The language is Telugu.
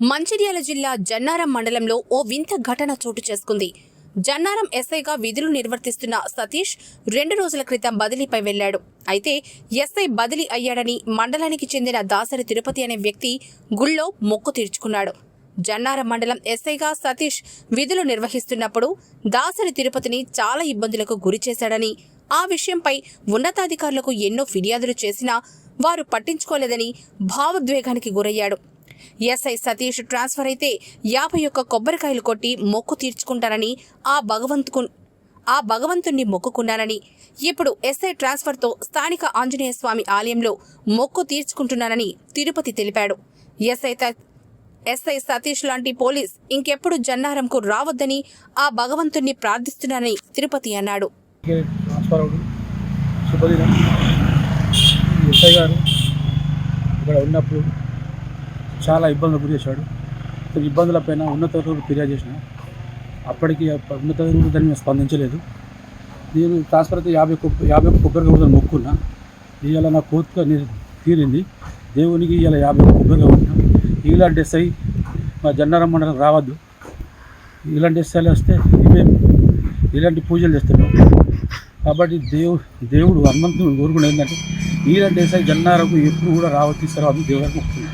మంచిర్యాల జిల్లా జన్నారం మండలంలో ఓ వింత ఘటన చోటు చేసుకుంది. జన్నారం ఎస్ఐగా విధులు నిర్వర్తిస్తున్న సతీష్ 2 రోజుల క్రితం బదిలీపై వెళ్లాడు. అయితే ఎస్ఐ బదిలీ అయ్యాడని మండలానికి చెందిన దాసరి తిరుపతి అనే వ్యక్తి గుళ్ళో మొక్కు తీర్చుకున్నాడు. జన్నారం మండలం ఎస్ఐగా సతీష్ విధులు నిర్వహిస్తున్నప్పుడు దాసరి తిరుపతిని చాలా ఇబ్బందులకు గురి చేశాడని, ఆ విషయంపై ఉన్నతాధికారులకు ఎన్నో ఫిర్యాదులు చేసినా వారు పట్టించుకోలేదని భావోద్వేగానికి గురయ్యాడు. ఎస్ఐ సతీష్ ట్రాన్స్ఫర్ అయితే 51 కొబ్బరికాయలు కొట్టి మొక్కు తీర్చుకుంటానని ఆ భగవంతుణ్ణి మొక్కుకున్నానని, ఇప్పుడు ఎస్ఐ ట్రాన్స్ఫర్తో స్థానిక ఆంజనేయ స్వామి ఆలయంలో మొక్కు తీర్చుకుంటున్నానని తిరుపతి తెలిపాడు. ఎస్ఐ సతీష్ లాంటి పోలీస్ ఇంకెప్పుడు జన్నారంకు రావద్దని ఆ భగవంతుణ్ణి ప్రార్థిస్తున్నానని తిరుపతి అన్నాడు. ఉన్నప్పుడు చాలా ఇబ్బందులు గురి చేశాడు. ఇబ్బందులపైన ఉన్నతాధికారులకు ఫిర్యాదు చేసిన, అప్పటికి ఉన్నతాధికారులు దాన్ని స్పందించలేదు. నేను ట్రాన్స్ఫర్ అయితే 50 కొబ్బరికాయలు మొక్కున్నా. ఇవాళ నా కోరిక తీరింది. దేవునికి ఇవాళ 50 కొబ్బరికాయ కొట్టినా. ఇలాంటి ఎస్ఐ మా జన్నారం మండలం రావద్దు. ఇలాంటి ఎస్ఐలు వస్తే ఇలాంటి పూజలు చేస్తున్నాం. కాబట్టి దేవుడు హనుమంతుడు కోరుకునేది ఏంటంటే ఇలాంటి ఎస్ఐ జన్నారంకు ఎప్పుడు కూడా తీసుకురావద్దు దేవుడికి మొక్కుతున్నాం.